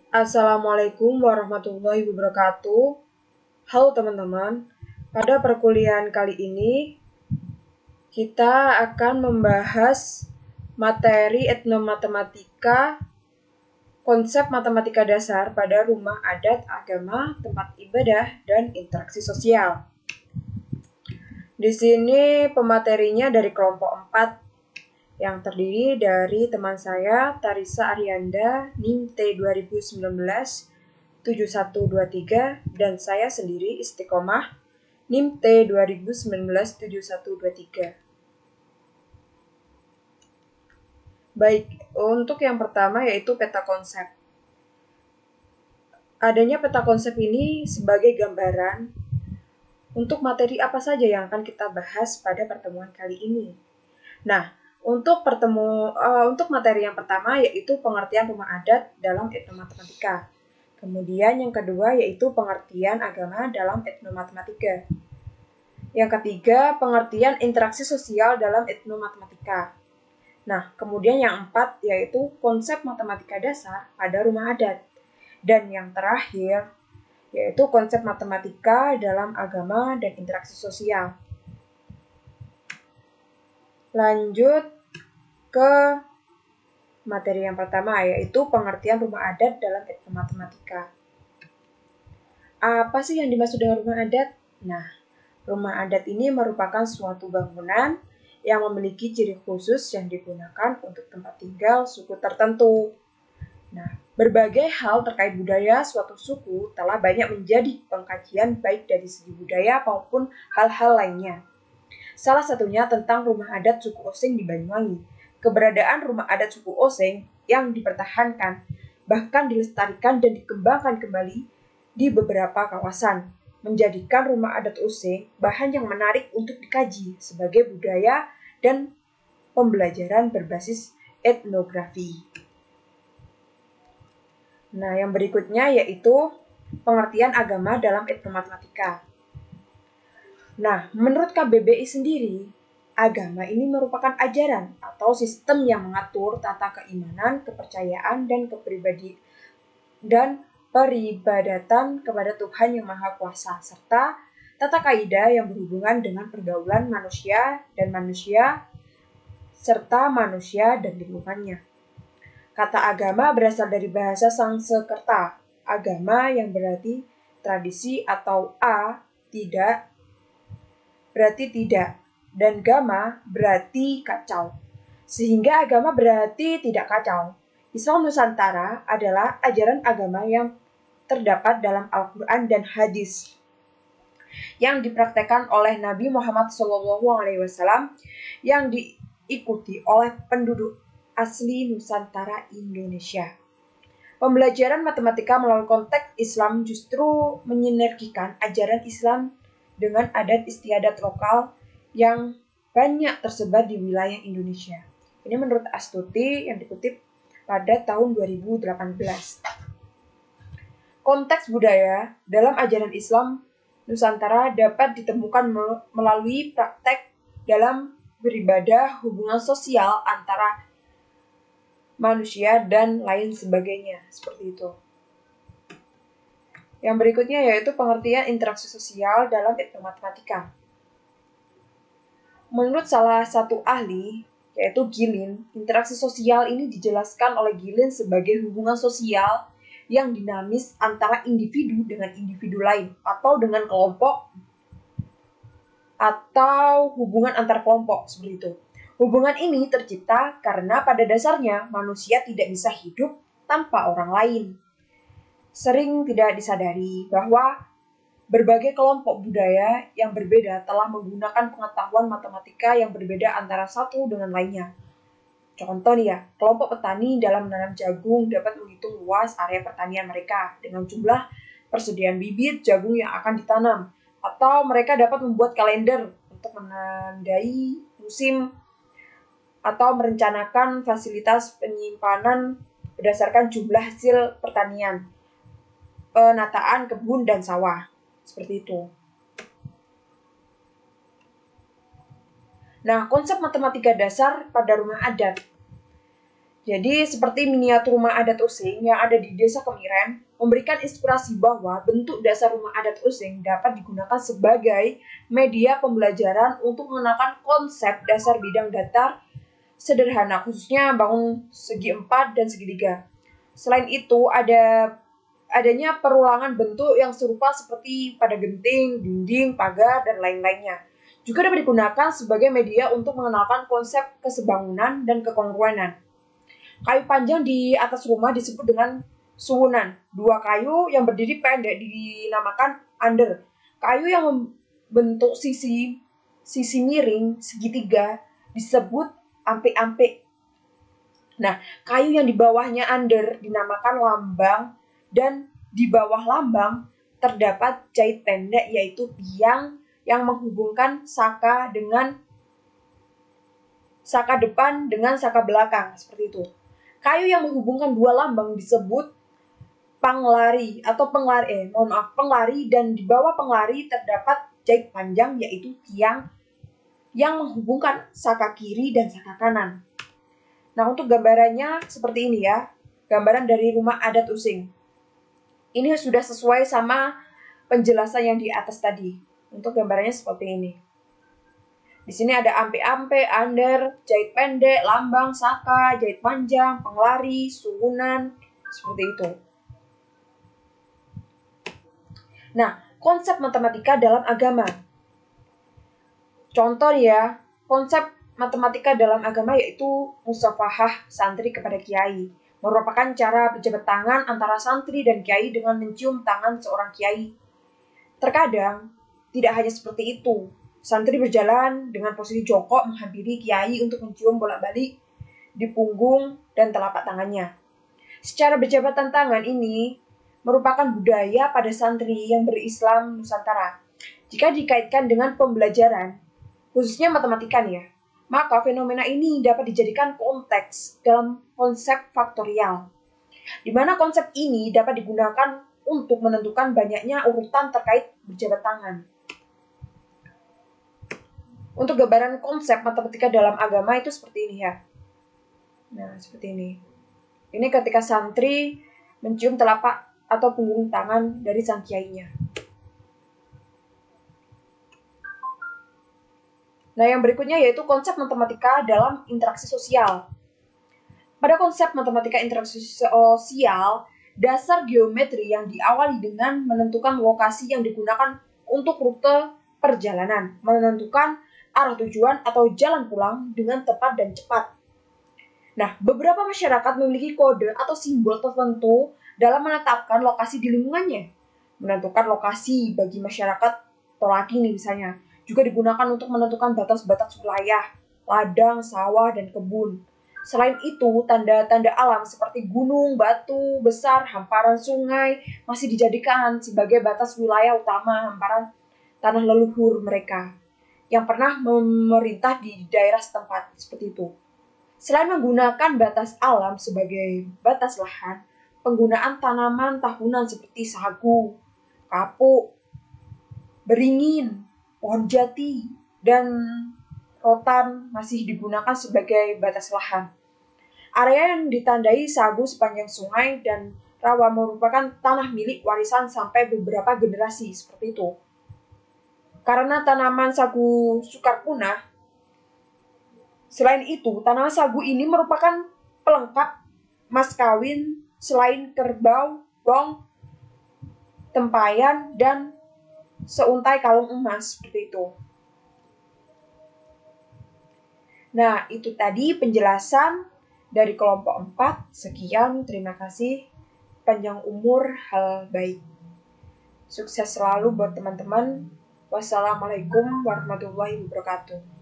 Assalamualaikum warahmatullahi wabarakatuh. Halo teman-teman, pada perkuliahan kali ini kita akan membahas materi etnomatematika, konsep matematika dasar pada rumah adat, agama, tempat ibadah, dan interaksi sosial. Di sini pematerinya dari kelompok 4 yang terdiri dari teman saya Tarisa Arianda, NIM T2019 7123, dan saya sendiri Istiqomah, NIM T2019 7123. Baik, untuk yang pertama yaitu peta konsep. Adanya peta konsep ini sebagai gambaran untuk materi apa saja yang akan kita bahas pada pertemuan kali ini. Nah, untuk materi yang pertama yaitu pengertian rumah adat dalam etnomatematika. Kemudian yang kedua yaitu pengertian agama dalam etnomatematika. Yang ketiga, pengertian interaksi sosial dalam etnomatematika. Nah, kemudian yang empat yaitu konsep matematika dasar pada rumah adat. Dan yang terakhir yaitu konsep matematika dalam agama dan interaksi sosial. Lanjut ke materi yang pertama, yaitu pengertian rumah adat dalam etnomatematika. Apa sih yang dimaksud dengan rumah adat? Nah, rumah adat ini merupakan suatu bangunan yang memiliki ciri khusus yang digunakan untuk tempat tinggal suku tertentu. Nah, berbagai hal terkait budaya suatu suku telah banyak menjadi pengkajian baik dari segi budaya maupun hal-hal lainnya. Salah satunya tentang rumah adat suku Osing di Banyuwangi. Keberadaan rumah adat suku Osing yang dipertahankan, bahkan dilestarikan dan dikembangkan kembali di beberapa kawasan, menjadikan rumah adat Osing bahan yang menarik untuk dikaji sebagai budaya dan pembelajaran berbasis etnografi. Nah, yang berikutnya yaitu pengertian agama dalam etnomatematika. Nah, menurut KBBI sendiri, agama ini merupakan ajaran atau sistem yang mengatur tata keimanan, kepercayaan, dan peribadatan kepada Tuhan Yang Maha Kuasa, serta tata kaidah yang berhubungan dengan pergaulan manusia dan manusia, serta manusia dan lingkungannya. Kata agama berasal dari bahasa Sanskerta, agama yang berarti tradisi atau tidak berarti tidak, dan gama berarti kacau. Sehingga agama berarti tidak kacau. Islam Nusantara adalah ajaran agama yang terdapat dalam Al-Quran dan hadis yang dipraktekkan oleh Nabi Muhammad SAW yang diikuti oleh penduduk asli Nusantara Indonesia. Pembelajaran matematika melalui konteks Islam justru menyinergikan ajaran Islam dengan adat istiadat lokal yang banyak tersebar di wilayah Indonesia. Ini menurut Astuti yang dikutip pada tahun 2018. Konteks budaya dalam ajaran Islam Nusantara dapat ditemukan melalui praktek dalam beribadah, hubungan sosial antara manusia, dan lain sebagainya. Seperti itu. Yang berikutnya yaitu pengertian interaksi sosial dalam etnomatematika. Menurut salah satu ahli, yaitu Gilin, interaksi sosial ini dijelaskan oleh Gilin sebagai hubungan sosial yang dinamis antara individu dengan individu lain, atau dengan kelompok, atau hubungan antar kelompok, seperti itu. Hubungan ini tercipta karena pada dasarnya manusia tidak bisa hidup tanpa orang lain. Sering tidak disadari bahwa berbagai kelompok budaya yang berbeda telah menggunakan pengetahuan matematika yang berbeda antara satu dengan lainnya. Contoh nih ya, kelompok petani dalam menanam jagung dapat menghitung luas area pertanian mereka dengan jumlah persediaan bibit jagung yang akan ditanam. Atau mereka dapat membuat kalender untuk menandai musim atau merencanakan fasilitas penyimpanan berdasarkan jumlah hasil pertanian, penataan kebun dan sawah. Seperti itu. Nah, konsep matematika dasar pada rumah adat. Jadi seperti miniatur rumah adat Osing yang ada di Desa Kemiren memberikan inspirasi bahwa bentuk dasar rumah adat Osing dapat digunakan sebagai media pembelajaran untuk mengenalkan konsep dasar bidang datar sederhana, khususnya bangun segi 4 dan segitiga. Selain itu, adanya perulangan bentuk yang serupa seperti pada genting, dinding, pagar, dan lain-lainnya. Juga dapat digunakan sebagai media untuk mengenalkan konsep kesebangunan dan kekongruenan. Kayu panjang di atas rumah disebut dengan suwunan. Dua kayu yang berdiri pendek dinamakan under. Kayu yang membentuk sisi miring segitiga disebut ampik-ampik. Nah, kayu yang di bawahnya under dinamakan lambang, dan di bawah lambang terdapat jahit pendek, yaitu tiang yang menghubungkan saka depan dengan saka belakang, seperti itu. Kayu yang menghubungkan dua lambang disebut penglari, dan di bawah penglari terdapat jahit panjang, yaitu tiang yang menghubungkan saka kiri dan saka kanan. Nah, untuk gambarannya seperti ini ya, gambaran dari rumah adat Using. Ini sudah sesuai sama penjelasan yang di atas tadi. Untuk gambarannya seperti ini. Di sini ada ampe-ampe, under, jahit pendek, lambang, saka, jahit panjang, penglari, suwunan, seperti itu. Nah, konsep matematika dalam agama. Contoh ya, konsep matematika dalam agama yaitu musafahah santri kepada kiai. Merupakan cara berjabat tangan antara santri dan kiai dengan mencium tangan seorang kiai. Terkadang, tidak hanya seperti itu. Santri berjalan dengan posisi jongkok menghampiri kiai untuk mencium bolak-balik di punggung dan telapak tangannya. Secara berjabatan tangan ini merupakan budaya pada santri yang berislam Nusantara. Jika dikaitkan dengan pembelajaran, khususnya matematika nih ya, maka fenomena ini dapat dijadikan konteks dalam konsep faktorial, di mana konsep ini dapat digunakan untuk menentukan banyaknya urutan terkait berjabat tangan. Untuk gambaran konsep matematika dalam agama itu seperti ini ya. Nah, seperti ini. Ini ketika santri mencium telapak atau punggung tangan dari sang kiainya. Nah, yang berikutnya yaitu konsep matematika dalam interaksi sosial. Pada konsep matematika interaksi sosial, dasar geometri yang diawali dengan menentukan lokasi yang digunakan untuk rute perjalanan, menentukan arah tujuan atau jalan pulang dengan tepat dan cepat. Nah, beberapa masyarakat memiliki kode atau simbol tertentu dalam menetapkan lokasi di lingkungannya. Menentukan lokasi bagi masyarakat Tolaki nih misalnya, juga digunakan untuk menentukan batas-batas wilayah, ladang, sawah, dan kebun. Selain itu, tanda-tanda alam seperti gunung, batu besar, hamparan sungai masih dijadikan sebagai batas wilayah utama hamparan tanah leluhur mereka yang pernah memerintah di daerah setempat, seperti itu. Selain menggunakan batas alam sebagai batas lahan, penggunaan tanaman tahunan seperti sagu, kapuk, beringin, pohon jati, dan rotan masih digunakan sebagai batas lahan. Area yang ditandai sagu sepanjang sungai dan rawa merupakan tanah milik warisan sampai beberapa generasi, seperti itu. Karena tanaman sagu sukar punah, selain itu, tanaman sagu ini merupakan pelengkap mas kawin selain kerbau, gong, tempayan, dan seuntai kalung emas, seperti itu. Nah, itu tadi penjelasan dari kelompok 4. Sekian, terima kasih. Panjang umur, hal baik. Sukses selalu buat teman-teman. Wassalamualaikum warahmatullahi wabarakatuh.